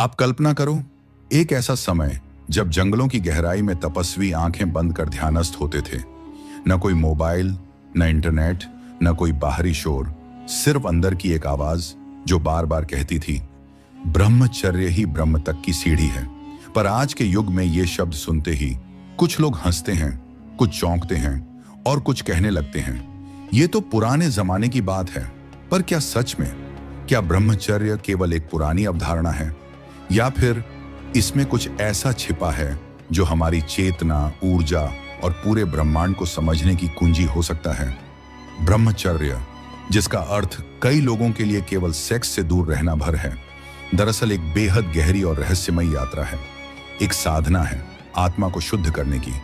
आप कल्पना करो, एक ऐसा समय जब जंगलों की गहराई में तपस्वी आंखें बंद कर ध्यानस्थ होते थे। न कोई मोबाइल, न इंटरनेट, न कोई बाहरी शोर, सिर्फ अंदर की एक आवाज जो बार बार कहती थी, ब्रह्मचर्य ही ब्रह्म तक की सीढ़ी है। पर आज के युग में ये शब्द सुनते ही कुछ लोग हंसते हैं, कुछ चौंकते हैं और कुछ कहने लगते हैं, ये तो पुराने जमाने की बात है। पर क्या सच में, क्या ब्रह्मचर्य केवल एक पुरानी अवधारणा है, या फिर इसमें कुछ ऐसा छिपा है जो हमारी चेतना, ऊर्जा और पूरे ब्रह्मांड को समझने की कुंजी हो सकता है? ब्रह्मचर्य, जिसका अर्थ कई लोगों के लिए केवल सेक्स से दूर रहना भर है, दरअसल एक बेहद गहरी और रहस्यमयी यात्रा है। एक साधना है आत्मा को शुद्ध करने की।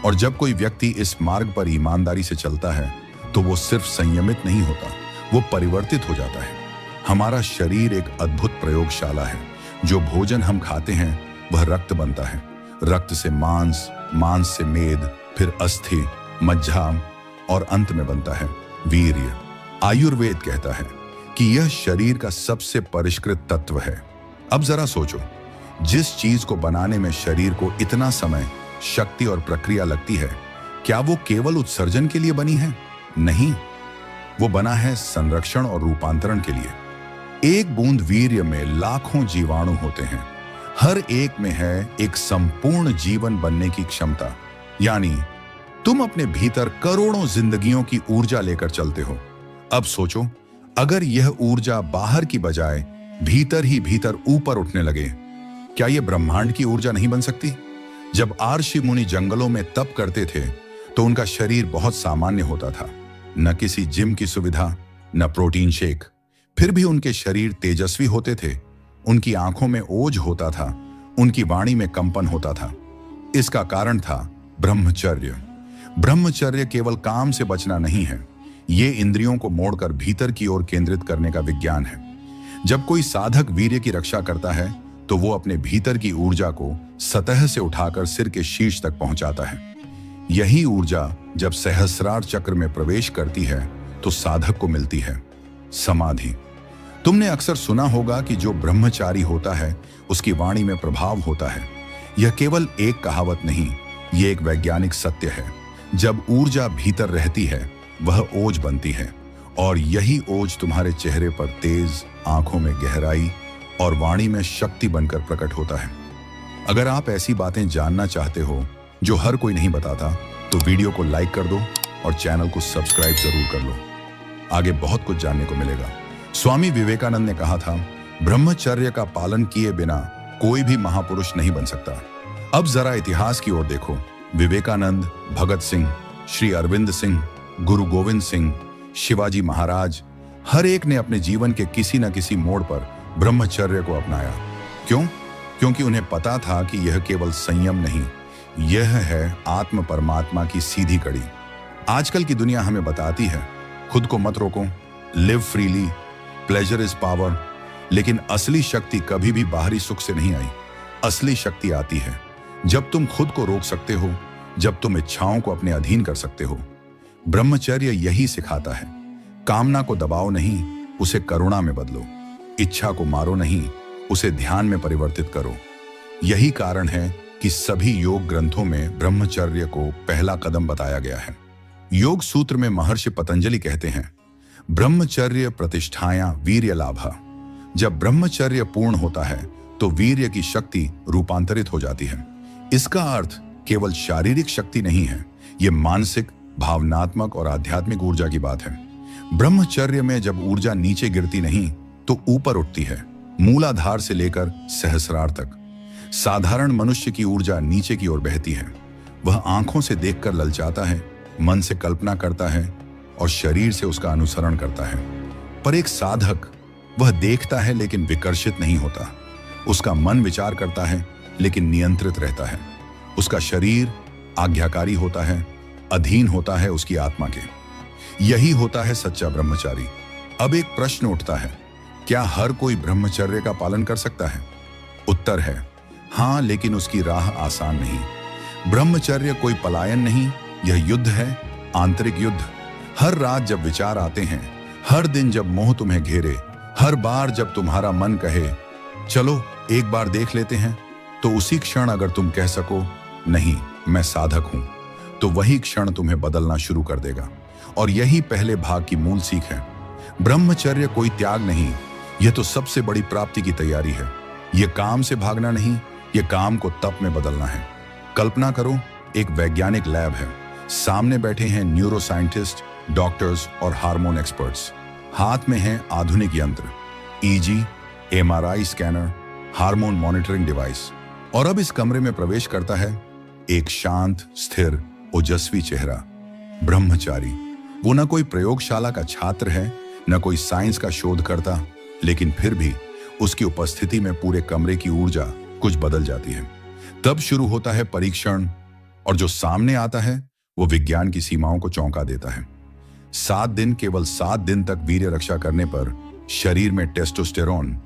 और जब कोई व्यक्ति इस मार्ग पर ईमानदारी से चलता है तो वो सिर्फ संयमित नहीं होता, वो परिवर्तित हो जाता है। हमारा शरीर एक अद्भुत प्रयोगशाला है। जो भोजन हम खाते हैं वह रक्त बनता है, रक्त से मांस, मांस से मेद, फिर अस्थि, मज्जा और अंत में बनता है वीर्य। आयुर्वेद कहता है कि यह शरीर का सबसे परिष्कृत तत्व है। अब जरा सोचो, जिस चीज को बनाने में शरीर को इतना समय, शक्ति और प्रक्रिया लगती है, क्या वो केवल उत्सर्जन के लिए बनी है? नहीं, वो बना है संरक्षण और रूपांतरण के लिए। एक बूंद वीर्य में लाखों जीवाणु होते हैं। हर एक में है एक संपूर्ण जीवन बनने की क्षमता। यानी तुम अपने भीतर करोड़ों जिंदगियों की ऊर्जा लेकर चलते हो। अब सोचो, अगर यह ऊर्जा बाहर की बजाय भीतर ही भीतर ऊपर उठने लगे, क्या यह ब्रह्मांड की ऊर्जा नहीं बन सकती? जब ऋषि मुनि जंगलों में तप करते थे तो उनका शरीर बहुत सामान्य होता था। न किसी जिम की सुविधा, न प्रोटीन शेक, फिर भी उनके शरीर तेजस्वी होते थे। उनकी आंखों में ओज होता था, उनकी वाणी में कंपन होता था। इसका कारण था ब्रह्मचर्य। ब्रह्मचर्य केवल काम से बचना नहीं है, ये इंद्रियों को मोड़कर भीतर की ओर केंद्रित करने का विज्ञान है। जब कोई साधक वीर्य की रक्षा करता है तो वो अपने भीतर की ऊर्जा को सतह से उठाकर सिर के शीर्ष तक पहुंचाता है। यही ऊर्जा जब सहस्रार चक्र में प्रवेश करती है तो साधक को मिलती है समाधि। तुमने अक्सर सुना होगा कि जो ब्रह्मचारी होता है उसकी वाणी में प्रभाव होता है। यह केवल एक कहावत नहीं, यह एक वैज्ञानिक सत्य है। जब ऊर्जा भीतर रहती है वह ओज बनती है, और यही ओज तुम्हारे चेहरे पर तेज, आंखों में गहराई और वाणी में शक्ति बनकर प्रकट होता है। अगर आप ऐसी बातें जानना चाहते हो जो हर कोई नहीं बताता, तो वीडियो को लाइक कर दो और चैनल को सब्सक्राइब जरूर कर लो। आगे बहुत कुछ जानने को मिलेगा। स्वामी विवेकानंद ने कहा था, ब्रह्मचर्य का पालन किए बिना कोई भी महापुरुष नहीं बन सकता। अब जरा इतिहास की ओर देखो। विवेकानंद, भगत सिंह, श्री अरविंद सिंह, गुरु गोविंद सिंह, शिवाजी महाराज, हर एक ने अपने जीवन के किसी न किसी मोड़ पर ब्रह्मचर्य को अपनाया। क्यों? क्योंकि उन्हें पता था कि यह केवल संयम नहीं, यह है आत्म परमात्मा की सीधी कड़ी। आजकल की दुनिया हमें बताती है, खुद को मत रोको, live freely, pleasure is power. लेकिन असली शक्ति कभी भी बाहरी सुख से नहीं आई। असली शक्ति आती है जब तुम खुद को रोक सकते हो, जब तुम इच्छाओं को अपने अधीन कर सकते हो। ब्रह्मचर्य यही सिखाता है, कामना को दबाओ नहीं, उसे करुणा में बदलो। इच्छा को मारो नहीं, उसे ध्यान में परिवर्तित करो। यही कारण है कि सभी योग ग्रंथों में ब्रह्मचर्य को पहला कदम बताया गया है। योग सूत्र में महर्षि पतंजलि कहते हैं, ब्रह्मचर्य प्रतिष्ठाया वीर्य लाभा। जब ब्रह्मचर्य पूर्ण होता है तो वीर्य की शक्ति रूपांतरित हो जाती है। इसका अर्थ केवल शारीरिक शक्ति नहीं है, यह मानसिक, भावनात्मक और आध्यात्मिक ऊर्जा की बात है। ब्रह्मचर्य में जब ऊर्जा नीचे गिरती नहीं तो ऊपर उठती है, मूलाधार से लेकर सहस्रार तक। साधारण मनुष्य की ऊर्जा नीचे की ओर बहती है। वह आंखों से देखकर ललचाता है, मन से कल्पना करता है और शरीर से उसका अनुसरण करता है। पर एक साधक, वह देखता है लेकिन विकर्षित नहीं होता। उसका मन विचार करता है लेकिन नियंत्रित रहता है। उसका शरीर आज्ञाकारी होता है, अधीन होता है उसकी आत्मा के। यही होता है सच्चा ब्रह्मचारी। अब एक प्रश्न उठता है, क्या हर कोई ब्रह्मचर्य का पालन कर सकता है? उत्तर है हाँ, लेकिन उसकी राह आसान नहीं। ब्रह्मचर्य कोई पलायन नहीं, यह युद्ध है, आंतरिक युद्ध। हर रात जब विचार आते हैं, हर दिन जब मोह तुम्हें घेरे, हर बार जब तुम्हारा मन कहे चलो एक बार देख लेते हैं, तो उसी क्षण अगर तुम कह सको नहीं मैं साधक हूं, तो वही क्षण तुम्हें बदलना शुरू कर देगा। और यही पहले भाग की मूल सीख है। ब्रह्मचर्य कोई त्याग नहीं, यह तो सबसे बड़ी प्राप्ति की तैयारी है। यह काम से भागना नहीं, यह काम को तप में बदलना है। कल्पना करो, एक वैज्ञानिक लैब है, सामने बैठे हैं न्यूरो साइंटिस्ट, डॉक्टर्स और हार्मोन एक्सपर्ट्स। हाथ में हैं आधुनिक यंत्र, easy, MRI scanner, hormone monitoring device. और अब इस कमरे में प्रवेश करता है एक शांत, स्थिर, ओजस्वी चेहरा, ब्रह्मचारी। वो न कोई प्रयोगशाला का छात्र है, न कोई साइंस का शोधकर्ता, लेकिन फिर भी उसकी उपस्थिति में पूरे कमरे की ऊर्जा कुछ बदल जाती है। तब शुरू होता है परीक्षण, और जो सामने आता है वो विज्ञान की सीमाओं को चौंका देता है। 7 दिन, केवल 7 दिन तक वीर्य रक्षा करने पर शरीर में टेस्टोस्टेरोन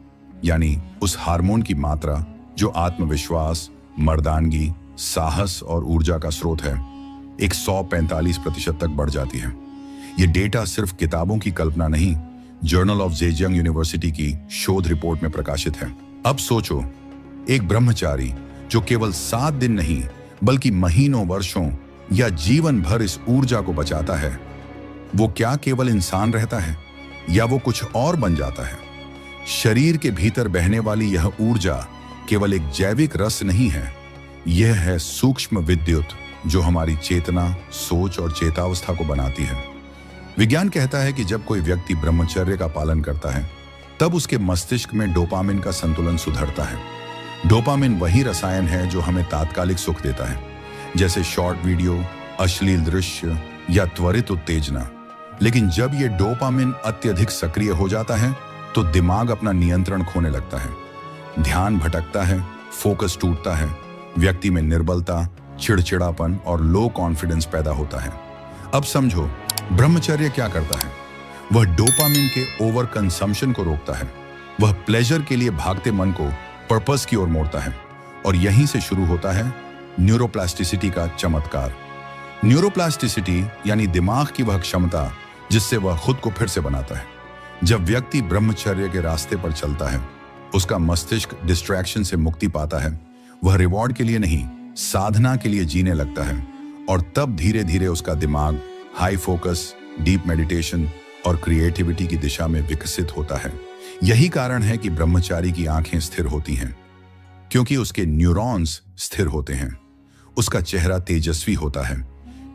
यानी उस हार्मोन की मात्रा जो आत्मविश्वास, मर्दानगी, साहस और ऊर्जा का स्रोत है, 145% तक बढ़ जाती है। ये डेटा सिर्फ किताबों की कल्पना नहीं, जर्नल ऑफ जेजियांग यूनिवर्सिटी की शोध रिपोर्ट में प्रकाशित है। अब सोचो, एक ब्रह्मचारी जो केवल 7 दिन नहीं बल्कि महीनों, वर्षों या जीवन भर इस ऊर्जा को बचाता है, वो क्या केवल इंसान रहता है या वो कुछ और बन जाता है? शरीर के भीतर बहने वाली यह ऊर्जा केवल एक जैविक रस नहीं है, यह है सूक्ष्म विद्युत जो हमारी चेतना, सोच और चेतावस्था को बनाती है। विज्ञान कहता है कि जब कोई व्यक्ति ब्रह्मचर्य का पालन करता है, तब उसके मस्तिष्क में डोपामिन का संतुलन सुधरता है। डोपामिन वही रसायन है जो हमें तात्कालिक सुख देता है, जैसे शॉर्ट वीडियो, अश्लील दृश्य या त्वरित उत्तेजना। लेकिन जब यह डोपामिन अत्यधिक सक्रिय हो जाता है, तो दिमाग अपना नियंत्रण खोने लगता है, ध्यान भटकता है, फोकस टूटता है, व्यक्ति में निर्बलता, चिड़चिड़ापन और लो कॉन्फिडेंस पैदा होता है। अब समझो, ब्रह्मचर्य क्या करता है? वह डोपामिन के ओवर कंजम्पशन को रोकता है। वह प्लेजर के लिए भागते मन को पर्पस की ओर मोड़ता है। और यहीं से शुरू होता है न्यूरोप्लास्टिसिटी का चमत्कार। न्यूरोप्लास्टिसिटी यानी दिमाग की वह क्षमता जिससे वह खुद को फिर से बनाता है। जब व्यक्ति ब्रह्मचर्य के रास्ते पर चलता है, उसका मस्तिष्क डिस्ट्रैक्शन से मुक्ति पाता है। वह रिवॉर्ड के लिए नहीं, साधना के लिए जीने लगता है। और तब धीरे धीरे उसका दिमाग हाई फोकस, डीप मेडिटेशन और क्रिएटिविटी की दिशा में विकसित होता है। यही कारण है कि ब्रह्मचारी की आंखें स्थिर होती हैं, क्योंकि उसके न्यूरॉन्स स्थिर होते हैं। उसका चेहरा तेजस्वी होता है,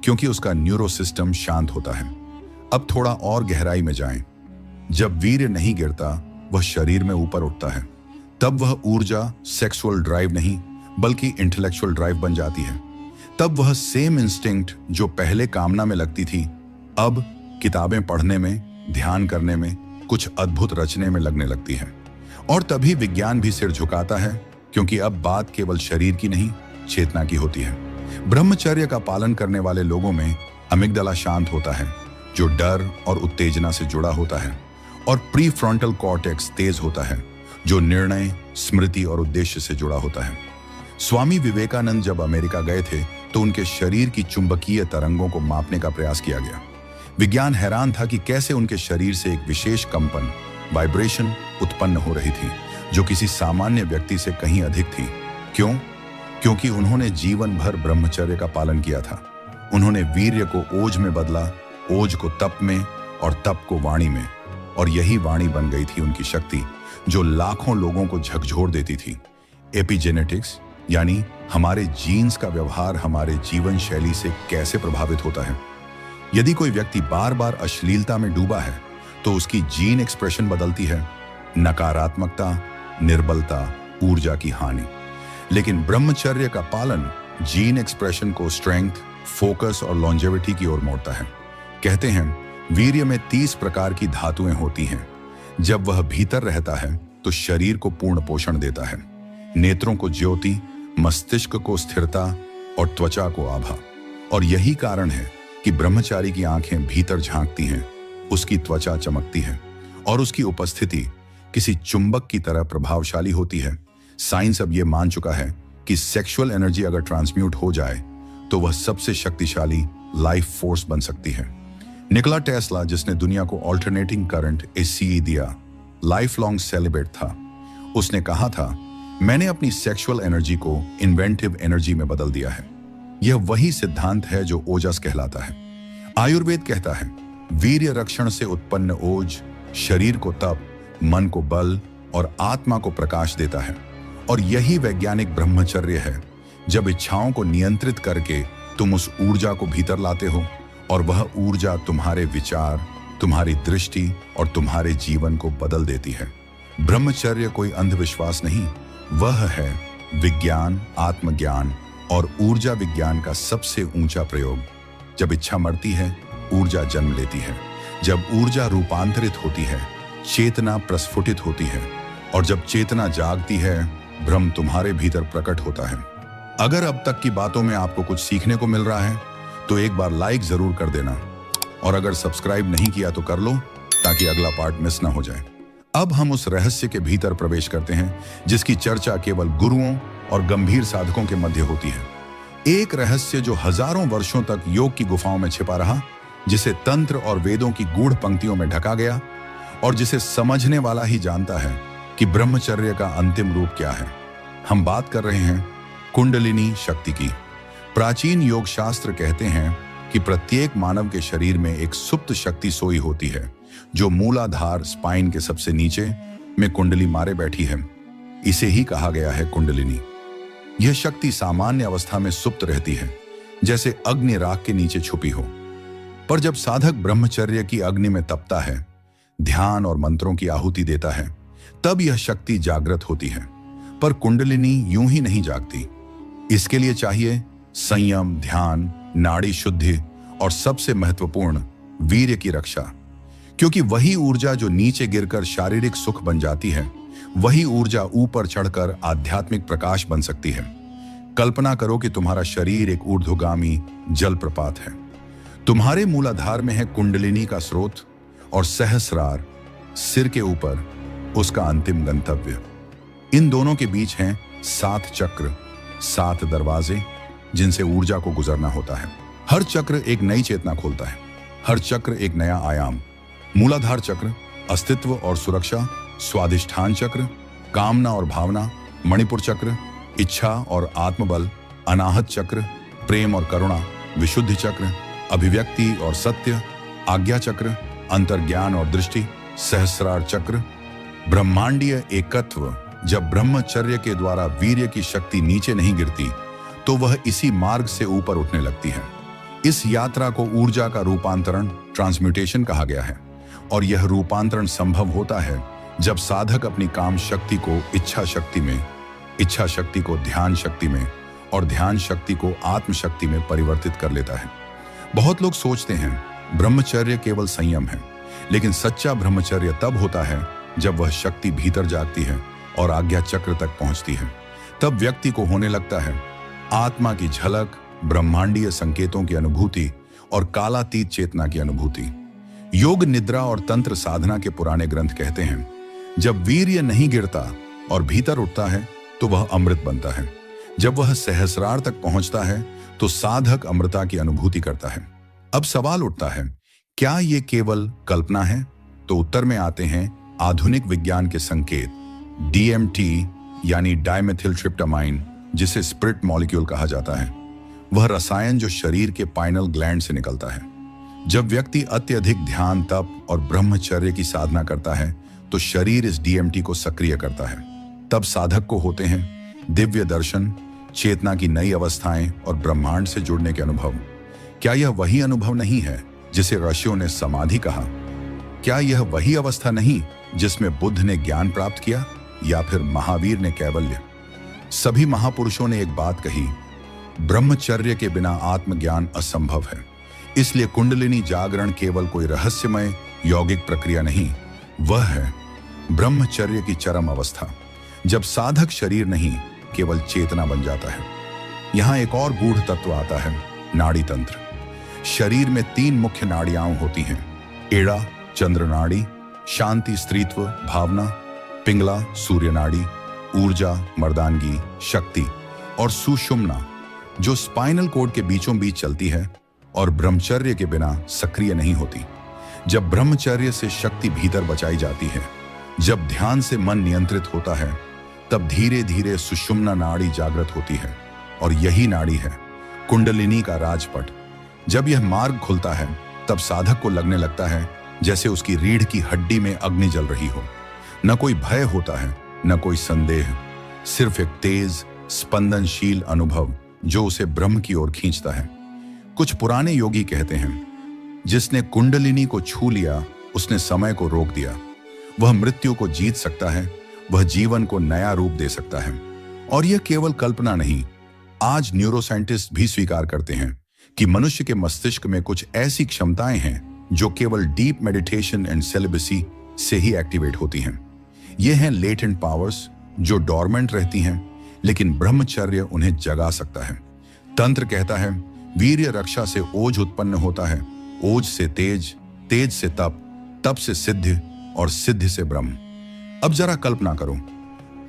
क्योंकि उसका न्यूरो सिस्टम शांत होता है। अब थोड़ा और गहराई में जाएं। जब वीर्य नहीं गिरता, वह शरीर में ऊपर उठता है। तब वह ऊर्जा सेक्सुअल ड्राइव नहीं बल्कि इंटेलेक्चुअल ड्राइव बन जाती है। तब वह सेम इंस्टिंक्ट जो पहले कामना में लगती थी, अब किताबें पढ़ने में, ध्यान करने में, कुछ अद्भुत रचने में लगने लगती है। और तभी विज्ञान भी सिर झुकाता है, क्योंकि अब बात केवल शरीर की नहीं, चेतना की होती है। ब्रह्मचर्य का पालन करने वाले लोगों में अमिगडाला शांत होता है, जो डर और उत्तेजना से जुड़ा होता है, और प्रीफ्रंटल कॉर्टेक्स तेज होता है, जो निर्णय, स्मृति और उद्देश्य से जुड़ा होता है। स्वामी विवेकानंद जब अमेरिका गए थे, तो उनके शरीर की चुंबकीय तरंगों को मापने का प्रयास किया गया। विज्ञान हैरान था कि कैसे उनके शरीर से एक विशेष कंपन, वाइब्रेशन उत्पन्न हो रही थी, जो किसी सामान्य व्यक्ति से कहीं अधिक थी। क्यों? क्योंकि उन्होंने जीवन भर ब्रह्मचर्य का पालन किया था। उन्होंने वीर्य को ओज में बदला, ओज को तप में और तप को वाणी में, और यही वाणी बन गई थी उनकी शक्ति, जो लाखों लोगों को झकझोर देती थी। एपिजेनेटिक्स यानी हमारे जीन्स का व्यवहार हमारे जीवन शैली से कैसे प्रभावित होता है। यदि कोई व्यक्ति बार बार अश्लीलता में डूबा है, तो उसकी जीन एक्सप्रेशन बदलती है, नकारात्मकता, निर्बलता, ऊर्जा की हानि। लेकिन ब्रह्मचर्य का पालन जीन एक्सप्रेशन को स्ट्रेंथ, फोकस और लॉन्जेविटी की ओर मोड़ता है। कहते हैं, वीर्य में 30 प्रकार की धातुएं होती हैं। जब वह भीतर रहता है, तो शरीर को पूर्ण पोषण देता है, नेत्रों को ज्योति, मस्तिष्क को स्थिरता और त्वचा को आभा। और यही कारण है कि ब्रह्मचारी की आंखें भीतर झांकती हैं, उसकी त्वचा चमकती है और उसकी उपस्थिति किसी चुंबक की तरह प्रभावशाली होती है। साइंस अब यह मान चुका है कि सेक्सुअल एनर्जी अगर ट्रांसम्यूट हो जाए, तो वह सबसे शक्तिशाली लाइफ फोर्स बन सकती है। निकोला टेस्ला, जिसने दुनिया को अल्टरनेटिंग करंट ACE दिया, लाइफ लॉन्ग सेलिब्रेट था। उसने कहा था, मैंने अपनी सेक्सुअल एनर्जी को इन्वेंटिव एनर्जी में बदल दिया है। यह वही सिद्धांत है जो ओजस कहलाता है। आयुर्वेद कहता है, वीर्य रक्षण से उत्पन्न ओज शरीर को तप, मन को बल और आत्मा को प्रकाश देता है। और यही वैज्ञानिक ब्रह्मचर्य है, जब इच्छाओं को नियंत्रित करके तुम उस ऊर्जा को भीतर लाते हो और वह ऊर्जा तुम्हारे विचार, तुम्हारी दृष्टि और तुम्हारे जीवन को बदल देती है। ब्रह्मचर्य कोई अंधविश्वास नहीं, वह है विज्ञान, आत्मज्ञान और ऊर्जा विज्ञान का सबसे ऊंचा प्रयोग। जब इच्छा मरती है, ऊर्जा जन्म लेती है। जब ऊर्जा रूपांतरित होती है, चेतना प्रस्फुटित होती है। और जब चेतना जागती है, ब्रह्म तुम्हारे भीतर प्रकट होता है। अगर अब तक की बातों में आपको कुछ सीखने को मिल रहा है तो एक बार लाइक जरूर कर देना, और अगर सब्सक्राइब नहीं किया तो कर लो, ताकि अगला पार्ट मिस ना हो जाए। अब हम उस रहस्य के भीतर प्रवेश करते हैं जिसकी चर्चा केवल गुरुओं और गंभीर साधकों के मध्य होती है। एक रहस्य जो हजारों वर्षों तक योग की गुफाओं में छिपा रहा, जिसे तंत्र और वेदों की गूढ़ पंक्तियों में ढका गया, और जिसे समझने वाला ही जानता है कि ब्रह्मचर्य का अंतिम रूप क्या है। हम बात कर रहे हैं कुंडलिनी शक्ति की। प्राचीन योग शास्त्र कहते हैं कि प्रत्येक मानव के शरीर में एक सुप्त शक्ति सोई होती है, जो मूलाधार स्पाइन के सबसे नीचे में कुंडली मारे बैठी है। इसे ही कहा गया है कुंडलिनी। यह शक्ति सामान्य अवस्था में सुप्त रहती है, जैसे अग्नि राख के नीचे छुपी हो। पर जब साधक ब्रह्मचर्य की अग्नि में तपता है, ध्यान और मंत्रों की आहुति देता है, तब यह शक्ति जागृत होती है। पर कुंडलिनी यूं ही नहीं जागती। इसके लिए चाहिए संयम, ध्यान, नाड़ी शुद्धि और सबसे महत्वपूर्ण वीर्य की रक्षा। क्योंकि वही ऊर्जा जो नीचे गिरकर शारीरिक सुख बन जाती है, वही ऊर्जा ऊपर चढ़कर आध्यात्मिक प्रकाश बन सकती है। कल्पना करो कि तुम्हारा शरीर एक ऊर्ध्वगामी जलप्रपात है। तुम्हारे मूलाधार में है कुंडलिनी का स्रोत, और सहस्रार सिर के ऊपर उसका अंतिम गंतव्य। इन दोनों के बीच हैं 7 चक्र, 7 दरवाजे, जिनसे ऊर्जा को गुजरना होता है। हर चक्र एक नई चेतना खोलता है, हर चक्र एक नया आयाम। मूलाधार चक्र अस्तित्व और सुरक्षा, स्वाधिष्ठान चक्र कामना और भावना, मणिपुर चक्र इच्छा और आत्मबल, अनाहत चक्र प्रेम और करुणा, विशुद्धि चक्र अभिव्यक्ति और सत्य, आज्ञा चक्र अंतर्ज्ञान और दृष्टि, सहस्रार चक्र ब्रह्मांडीय एकत्व। जब ब्रह्मचर्य के द्वारा वीर्य की शक्ति नीचे नहीं गिरती, तो वह इसी मार्ग से ऊपर उठने लगती है। इस यात्रा को ऊर्जा का रूपांतरण, ट्रांसम्यूटेशन कहा गया है। और यह रूपांतरण संभव होता है जब साधक अपनी काम शक्ति को इच्छा शक्ति में, इच्छा शक्ति को ध्यान शक्ति में और ध्यान शक्ति को आत्म शक्ति में परिवर्तित कर लेता है। बहुत लोग सोचते हैं ब्रह्मचर्य केवल संयम है, लेकिन सच्चा ब्रह्मचर्य तब होता है जब वह शक्ति भीतर जागती है और आज्ञा चक्र तक पहुंचती है। तब व्यक्ति को होने लगता है आत्मा की झलक, ब्रह्मांडीय संकेतों की अनुभूति और कालातीत चेतना की अनुभूति। योग, निद्रा और तंत्र साधना के पुराने ग्रंथ कहते हैं, जब वीर्य नहीं गिरता और भीतर उठता है तो वह अमृत बनता है। जब वह सहस्रार तक पहुंचता है तो साधक अमृता की अनुभूति करता है। अब सवाल उठता है, क्या यह केवल कल्पना है? तो उत्तर में आते हैं आधुनिक विज्ञान के संकेत। DMT यानी डाइमेथिलट्रिप्टामाइन, जिसे स्पिरिट मॉलिक्यूल कहा जाता है, वह रसायन जो शरीर के पाइनल ग्लैंड से निकलता है। जब व्यक्ति अत्यधिक ध्यान, तप और ब्रह्मचर्य की साधना करता है तो शरीर इस DMT को सक्रिय करता है। तब साधक को होते हैं दिव्य दर्शन, चेतना की नई अवस्थाएं और ब्रह्मांड से जुड़ने के अनुभव। क्या यह वही अनुभव नहीं है जिसे ऋषियों ने समाधि कहा? क्या यह वही अवस्था नहीं जिसमें बुद्ध ने ज्ञान प्राप्त किया या फिर महावीर ने कैवल्य? सभी महापुरुषों ने एक बात कही, ब्रह्मचर्य के बिना आत्मज्ञान असंभव है। इसलिए कुंडलिनी जागरण केवल कोई रहस्यमय यौगिक प्रक्रिया नहीं, वह है ब्रह्मचर्य की चरम अवस्था, जब साधक शरीर नहीं केवल चेतना बन जाता है। यहां एक और गूढ़ तत्व आता है, नाड़ी तंत्र। शरीर में 3 मुख्य नाड़ियां होती हैं, एड़ा चंद्र नाड़ी, शांति स्त्रीत्व भावना, पिंगला सूर्य नाड़ी, ऊर्जा मर्दानगी शक्ति, और सुषुम्ना जो स्पाइनल कोड के बीचों बीच चलती है और ब्रह्मचर्य के बिना सक्रिय नहीं होती। जब ब्रह्मचर्य से शक्ति भीतर बचाई जाती है, जब ध्यान से मन नियंत्रित होता है, तब धीरे धीरे सुषुम्ना नाड़ी जागृत होती है और यही नाड़ी है कुंडलिनी का राजपट। जब यह मार्ग खुलता है तब साधक को लगने लगता है जैसे उसकी रीढ़ की हड्डी में अग्नि जल रही हो। न कोई भय होता है, न कोई संदेह, सिर्फ एक तेज स्पंदनशील अनुभव जो उसे ब्रह्म की ओर खींचता है। कुछ पुराने योगी कहते हैं, जिसने कुंडलिनी को छू लिया उसने समय को रोक दिया। वह मृत्यु को जीत सकता है, वह जीवन को नया रूप दे सकता है। और यह केवल कल्पना नहीं, आज न्यूरोसाइंटिस्ट भी स्वीकार करते हैं कि मनुष्य के मस्तिष्क में कुछ ऐसी क्षमताएं हैं जो केवल डीप मेडिटेशन एंड सेलिबसी से ही एक्टिवेट होती हैं। ये हैं लेटेंट पावर्स जो डॉर्मेंट रहती हैं, लेकिन ब्रह्मचर्य उन्हें जगा सकता है। तंत्र कहता है, वीर्य रक्षा से ओज उत्पन्न होता है, ओज से तेज, तेज से तप, तप से सिद्धि और सिद्धि से ब्रह्म। अब जरा कल्पना करो,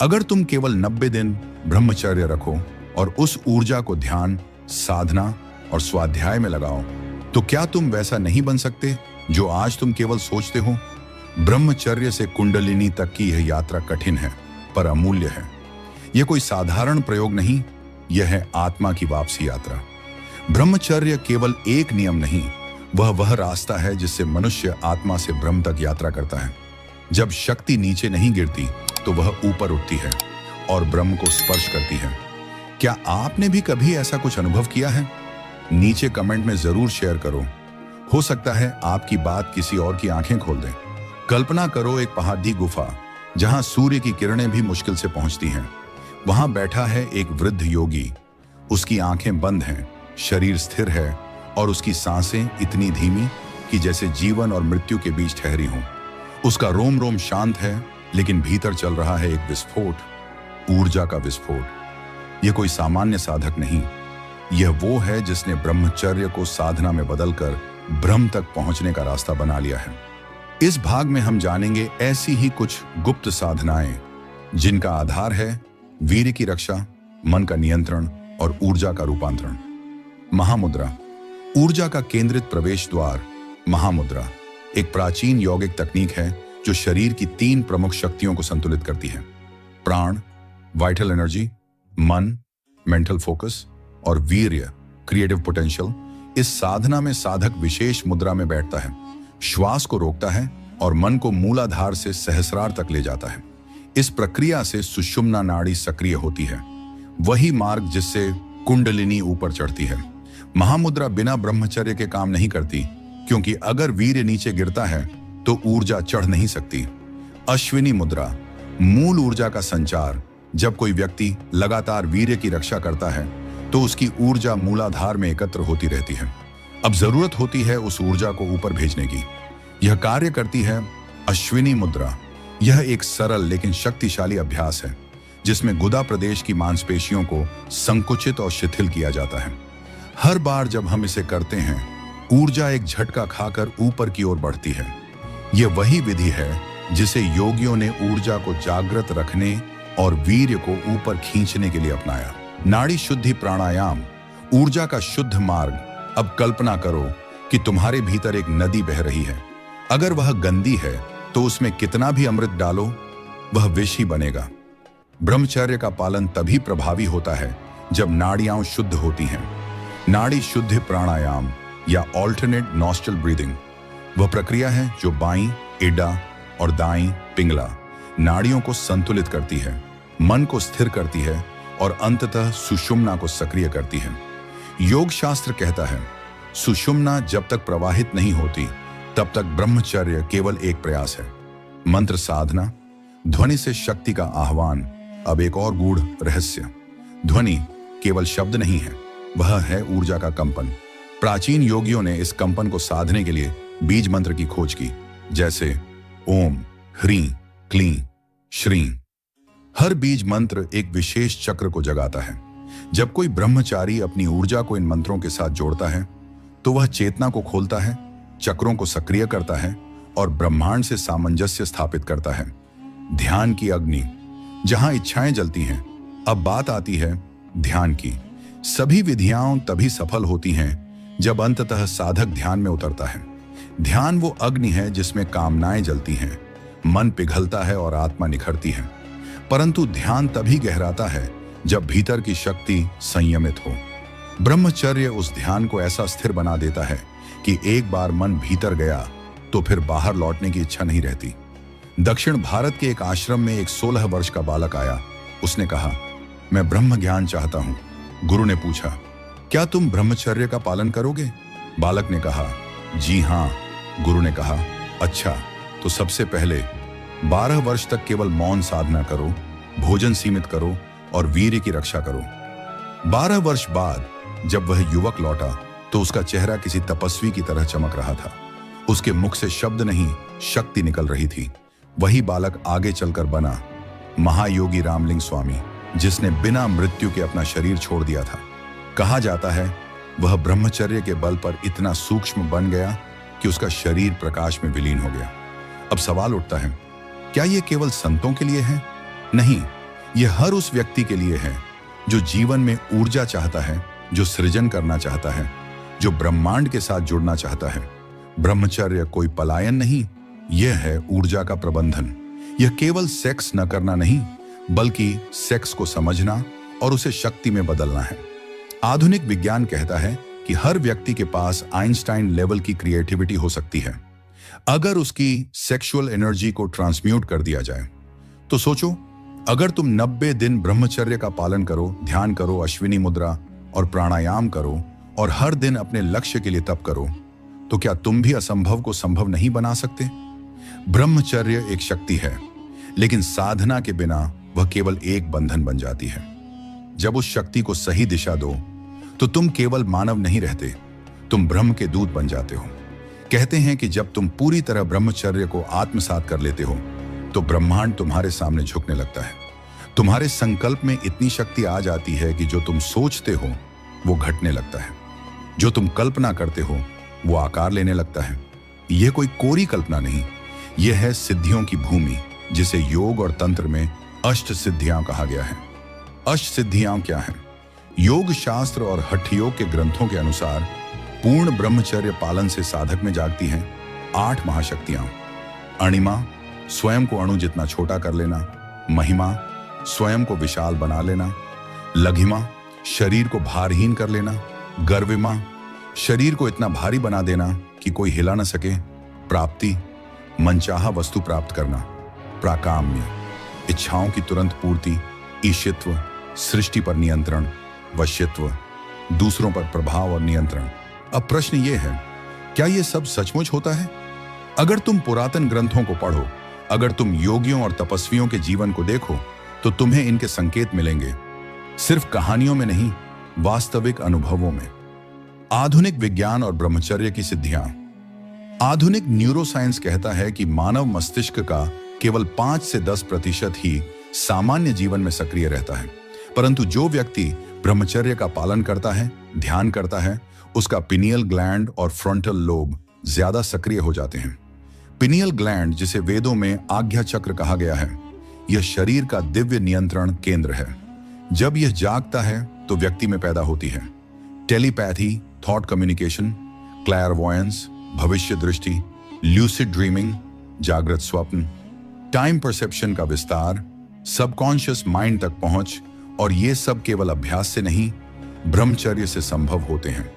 अगर तुम केवल 90 दिन ब्रह्मचर्य रखो और उस ऊर्जा को ध्यान, साधना और स्वाध्याय में लगाओ, तो क्या तुम वैसा नहीं बन सकते जो आज तुम केवल सोचते हो? ब्रह्मचर्य से कुंडलिनी तक की यह यात्रा कठिन है पर अमूल्य है। यह कोई साधारण प्रयोग नहीं, यह है आत्मा की वापसी यात्रा। ब्रह्मचर्य केवल एक नियम नहीं, वह रास्ता है जिससे मनुष्य आत्मा से ब्रह्म तक यात्रा करता है। जब शक्ति नीचे नहीं गिरती तो वह ऊपर उठती है और ब्रह्म को स्पर्श करती है। क्या आपने भी कभी ऐसा कुछ अनुभव किया है? नीचे कमेंट में जरूर शेयर करो। हो सकता है आपकी बात किसी और की आंखें खोल दे। कल्पना करो एक पहाड़ी गुफा जहां सूर्य की किरणें भी मुश्किल से पहुंचती हैं। वहां बैठा है एक वृद्ध योगी। उसकी आंखें बंद हैं, शरीर स्थिर है और उसकी सांसें इतनी धीमी कि जैसे जीवन और मृत्यु के बीच ठहरी हों। उसका रोम रोम शांत है, लेकिन भीतर चल रहा है एक विस्फोट, ऊर्जा का विस्फोट। यह कोई सामान्य साधक नहीं, यह वो है जिसने ब्रह्मचर्य को साधना में बदलकर ब्रह्म तक पहुंचने का रास्ता बना लिया है। इस भाग में हम जानेंगे ऐसी ही कुछ गुप्त साधनाएं जिनका आधार है वीर्य की रक्षा, मन का नियंत्रण और ऊर्जा का रूपांतरण। महामुद्रा, ऊर्जा का केंद्रित प्रवेश द्वार। महामुद्रा एक प्राचीन यौगिक तकनीक है जो शरीर की 3 प्रमुख शक्तियों को संतुलित करती है, प्राण, वाइटल एनर्जी, मन, मेंटल फोकस और वीर्य, क्रिएटिव पोटेंशियल। इस साधना में साधक विशेष मुद्रा में बैठता है, श्वास को रोकता है और मन को मूलाधार से सहस्रार तक ले जाता है। इस प्रक्रिया से सुषुम्ना नाड़ी सक्रिय होती है, वही मार्ग जिससे कुंडलिनी ऊपर चढ़ती है। महामुद्रा बिना ब्रह्मचर्य के काम नहीं करती, क्योंकि अगर वीर्य नीचे गिरता है तो ऊर्जा चढ़ नहीं सकती। अश्विनी मुद्रा, मूल ऊर्जा का संचार। जब कोई व्यक्ति लगातार वीर्य की रक्षा करता है तो उसकी ऊर्जा मूलाधार में एकत्र होती रहती है। अब जरूरत होती है उस ऊर्जा को ऊपर भेजने की। यह कार्य करती है अश्विनी मुद्रा। यह एक सरल लेकिन शक्तिशाली अभ्यास है जिसमें गुदा प्रदेश की मांसपेशियों को संकुचित और शिथिल किया जाता है। हर बार जब हम इसे करते हैं, ऊर्जा एक झटका खाकर ऊपर की ओर बढ़ती है। यह वही विधि है जिसे योगियों ने ऊर्जा को जागृत रखने और वीर्य को ऊपर खींचने के लिए अपनाया। नाड़ी शुद्धि प्राणायाम, ऊर्जा का शुद्ध मार्ग। अब कल्पना करो कि तुम्हारे भीतर एक नदी बह रही है। अगर वह गंदी है तो उसमें कितना भी अमृत डालो, वह विष ही बनेगा। ब्रह्मचर्य का पालन तभी प्रभावी होता है जब नाड़ियां शुद्ध होती हैं। नाड़ी शुद्धि प्राणायाम या ऑल्टरनेट नॉस्ट्रल ब्रीदिंग वह प्रक्रिया है जो बाईं एडा और दाईं पिंगला नाड़ियों को संतुलित करती है, मन को स्थिर करती है और अंततः सुषुम्ना को सक्रिय करती है। योग शास्त्र कहता है, सुषुम्ना जब तक प्रवाहित नहीं होती तब तक ब्रह्मचर्य केवल एक प्रयास है। मंत्र साधना, ध्वनि से शक्ति का आह्वान। अब एक और गूढ़ रहस्य, ध्वनि केवल शब्द नहीं है, वह है ऊर्जा का कंपन। प्राचीन योगियों ने इस कंपन को साधने के लिए बीज मंत्र की खोज की, जैसे ओम, ह्रीं, क्लीं, श्रीं। हर बीज मंत्र एक विशेष चक्र को जगाता है। जब कोई ब्रह्मचारी अपनी ऊर्जा को इन मंत्रों के साथ जोड़ता है तो वह चेतना को खोलता है, चक्रों को सक्रिय करता है और ब्रह्मांड से सामंजस्य स्थापित करता है। ध्यान की अग्नि, जहां इच्छाएं जलती हैं। अब बात आती है ध्यान की। सभी विधियां तभी सफल होती हैं जब अंततः साधक ध्यान में उतरता है। ध्यान वो अग्नि है जिसमें कामनाएं जलती हैं, मन पिघलता है और आत्मा निखरती है। परंतु ध्यान तभी गहराता है जब भीतर की शक्ति संयमित हो। ब्रह्मचर्य उस ध्यान को ऐसा स्थिर बना देता है कि एक बार मन भीतर गया तो फिर बाहर लौटने की इच्छा नहीं रहती। दक्षिण भारत के एक आश्रम में एक 16 वर्ष का बालक आया। उसने कहा, मैं ब्रह्म ज्ञान चाहता हूं। गुरु ने पूछा, क्या तुम ब्रह्मचर्य का पालन करोगे? बालक ने कहा, जी हां। गुरु ने कहा, अच्छा, तो सबसे पहले 12 वर्ष तक केवल मौन साधना करो, भोजन सीमित करो और वीर्य की रक्षा करो। 12 वर्ष बाद जब वह युवक लौटा तो उसका चेहरा किसी तपस्वी की तरह चमक रहा था। उसके मुख से शब्द नहीं, शक्ति निकल रही थी। वही बालक आगे चलकर बना महायोगी रामलिंग स्वामी, जिसने बिना मृत्यु के अपना शरीर छोड़ दिया था। कहा जाता है वह ब्रह्मचर्य के बल पर इतना सूक्ष्म बन गया कि उसका शरीर प्रकाश में विलीन हो गया। अब सवाल उठता है, क्या यह केवल संतों के लिए है? नहीं, यह हर उस व्यक्ति के लिए है जो जीवन में ऊर्जा चाहता है, जो सृजन करना चाहता है, जो ब्रह्मांड के साथ जुड़ना चाहता है। ब्रह्मचर्य कोई पलायन नहीं, यह है ऊर्जा का प्रबंधन। यह केवल सेक्स न करना नहीं, बल्कि सेक्स को समझना और उसे शक्ति में बदलना है। आधुनिक विज्ञान कहता है कि हर व्यक्ति के पास आइंस्टाइन लेवल की क्रिएटिविटी हो सकती है अगर उसकी सेक्सुअल एनर्जी को ट्रांसम्यूट कर दिया जाए। तो सोचो, अगर तुम 90 दिन ब्रह्मचर्य का पालन करो, ध्यान करो, अश्विनी मुद्रा और प्राणायाम करो और हर दिन अपने लक्ष्य के लिए तप करो, तो क्या तुम भी असंभव को संभव नहीं बना सकते? ब्रह्मचर्य एक शक्ति है, लेकिन साधना के बिना वह केवल एक बंधन बन जाती है। जब उस शक्ति को सही दिशा दो तो तुम केवल मानव नहीं रहते, तुम ब्रह्म के दूत बन जाते हो। कहते हैं कि जब तुम पूरी तरह ब्रह्मचर्य को आत्मसात कर लेते हो तो ब्रह्मांड तुम्हारे सामने झुकने लगता है। तुम्हारे संकल्प में इतनी शक्ति आ जाती है कि जो तुम सोचते हो वो घटने लगता है, जो तुम कल्पना करते हो वो आकार लेने लगता है। यह कोई कोरी कल्पना नहीं, यह है सिद्धियों की भूमि, जिसे योग और तंत्र में अष्ट सिद्धियां कहा गया है। अष्ट सिद्धियां क्या हैं? योग शास्त्र और हठ योग के ग्रंथों के अनुसार पूर्ण ब्रह्मचर्य पालन से साधक में जागती हैं 8 महाशक्तियां। अणिमा, स्वयं को अणु जितना छोटा कर लेना। महिमा, स्वयं को विशाल बना लेना। लघिमा, शरीर को भारहीन कर लेना। गर्विमा, शरीर को इतना भारी बना देना कि कोई हिला न सके। प्राप्ति, मनचाहा वस्तु प्राप्त करना। प्राकाम्य, इच्छाओं की तुरंत पूर्ति। ईशित्व, सृष्टि पर नियंत्रण। वश्यत्व, दूसरों पर प्रभाव और नियंत्रण। अब प्रश्न यह है, क्या यह सब सचमुच होता है? अगर तुम पुरातन ग्रंथों को पढ़ो, अगर तुम योगियों और तपस्वियों के जीवन को देखो, तो तुम्हें इनके संकेत मिलेंगे, सिर्फ कहानियों में नहीं, वास्तविक अनुभवों में। आधुनिक विज्ञान और ब्रह्मचर्य की सिद्धियां। आधुनिक न्यूरोसाइंस कहता है कि मानव मस्तिष्क का केवल 5 से 10% ही सामान्य जीवन में सक्रिय रहता है, परंतु जो व्यक्ति ब्रह्मचर्य का पालन करता है, ध्यान करता है, उसका पिनियल ग्लैंड और फ्रंटल लोब ज्यादा सक्रिय हो जाते हैं। पिनियल ग्लैंड, जिसे वेदों में आज्ञा चक्र कहा गया है, यह शरीर का दिव्य नियंत्रण केंद्र है। जब यह जागता है तो व्यक्ति में पैदा होती है टेलीपैथी, थॉट कम्युनिकेशन, क्लैरवॉयंस, भविष्य दृष्टि, ल्यूसिड ड्रीमिंग, जागृत स्वप्न, टाइम परसेप्शन का विस्तार, सबकॉन्शियस माइंड तक पहुंच। और ये सब केवल अभ्यास से नहीं, ब्रह्मचर्य से संभव होते हैं।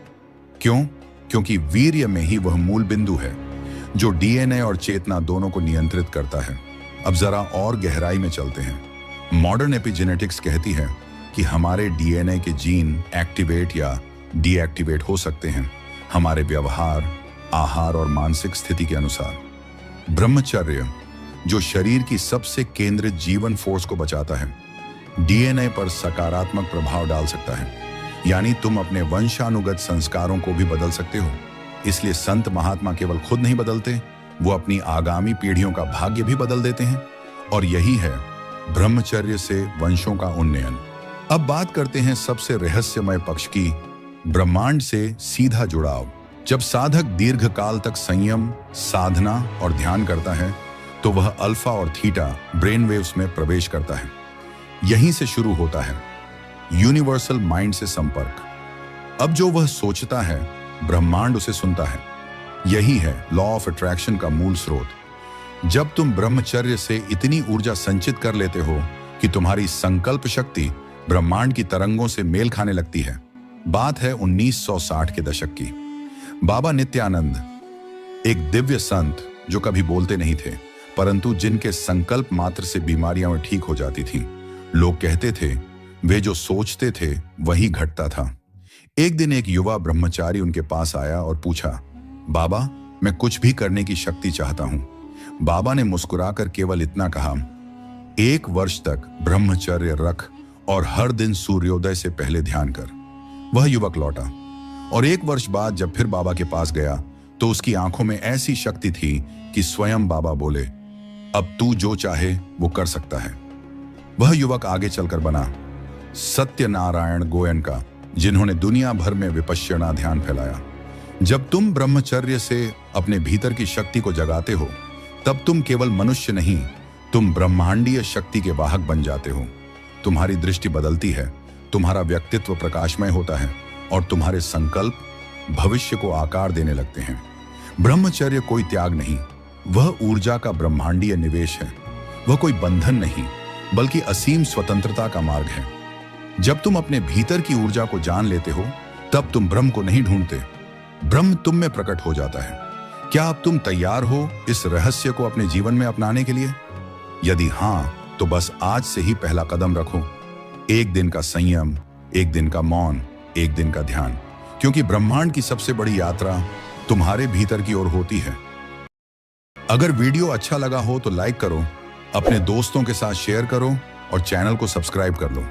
क्यों? क्योंकि वीर्य में ही वह मूल बिंदु है जो डीएनए और चेतना दोनों को नियंत्रित करता है। अब जरा और गहराई में चलते हैं। मॉडर्न एपिजेनेटिक्स कहती है कि हमारे डीएनए के जीन एक्टिवेट या डीएक्टिवेट हो सकते हैं हमारे व्यवहार, आहार और मानसिक स्थिति के अनुसार। ब्रह्मचर्य, जो शरीर की सबसे केंद्रित जीवन फोर्स को बचाता है, डीएनए पर सकारात्मक प्रभाव डाल सकता है। यानी तुम अपने वंशानुगत संस्कारों को भी बदल सकते हो। इसलिए संत महात्मा केवल खुद नहीं बदलते, वो अपनी आगामी पीढ़ियों का भाग्य भी बदल देते हैं। और यही है ब्रह्मचर्य से वंशों का उन्नयन। अब बात करते हैं सबसे रहस्यमय पक्ष की, ब्रह्मांड से सीधा जुड़ाव। जब साधक दीर्घकाल तक संयम, साधना और ध्यान करता है तो वह अल्फा और थीटा ब्रेन वेव्स में प्रवेश करता है। यहीं से शुरू होता है यूनिवर्सल माइंड से संपर्क। अब जो वह सोचता है, ब्रह्मांड उसे सुनता है। यही है लॉ ऑफ अट्रैक्शन का मूल स्रोत। जब तुम ब्रह्मचर्य से इतनी ऊर्जा संचित कर लेते हो कि तुम्हारी संकल्प शक्ति ब्रह्मांड की तरंगों से मेल खाने लगती है। बात है 1960 के दशक की। बाबा नित्यानंद, एक दिव्य संत जो कभी बोलते नहीं थे, परंतु जिनके संकल्प मात्र से बीमारियां में ठीक हो जाती थीं। लोग कहते थे वे जो सोचते थे वही घटता था। एक दिन एक युवा ब्रह्मचारी उनके पास आया और पूछा, बाबा, मैं कुछ भी करने की शक्ति चाहता हूं। बाबा ने मुस्कुराकर केवल इतना कहा, 1 वर्ष तक ब्रह्मचर्य रख और हर दिन सूर्योदय से पहले ध्यान कर। वह युवक लौटा और 1 वर्ष बाद जब फिर बाबा के पास गया तो उसकी आंखों में ऐसी शक्ति थी कि स्वयं बाबा बोले, अब तू जो चाहे वो कर सकता है। वह युवक आगे चलकर बना सत्यनारायण गोयनका, जिन्होंने दुनिया भर में विपश्यना ध्यान फैलाया। जब तुम ब्रह्मचर्य से अपने भीतर की शक्ति को जगाते हो, तब तुम केवल मनुष्य नहीं, तुम ब्रह्मांडीय शक्ति के वाहक बन जाते हो। तुम्हारी दृष्टि बदलती है, तुम्हारा व्यक्तित्व प्रकाशमय होता है और तुम्हारे संकल्प भविष्य को आकार देने लगते हैं। ब्रह्मचर्य कोई त्याग नहीं, वह ऊर्जा का ब्रह्मांडीय निवेश है। वह कोई बंधन नहीं, बल्कि असीम स्वतंत्रता का मार्ग है। जब तुम अपने भीतर की ऊर्जा को जान लेते हो, तब तुम ब्रह्म को नहीं ढूंढते, ब्रह्म तुम में प्रकट हो जाता है। क्या अब तुम तैयार हो इस रहस्य को अपने जीवन में अपनाने के लिए? यदि हां, तो बस आज से ही पहला कदम रखो। 1 दिन का संयम, 1 दिन का मौन, 1 दिन का ध्यान, क्योंकि ब्रह्मांड की सबसे बड़ी यात्रा तुम्हारे भीतर की ओर होती है। अगर वीडियो अच्छा लगा हो तो लाइक करो, अपने दोस्तों के साथ शेयर करो और चैनल को सब्सक्राइब कर लो।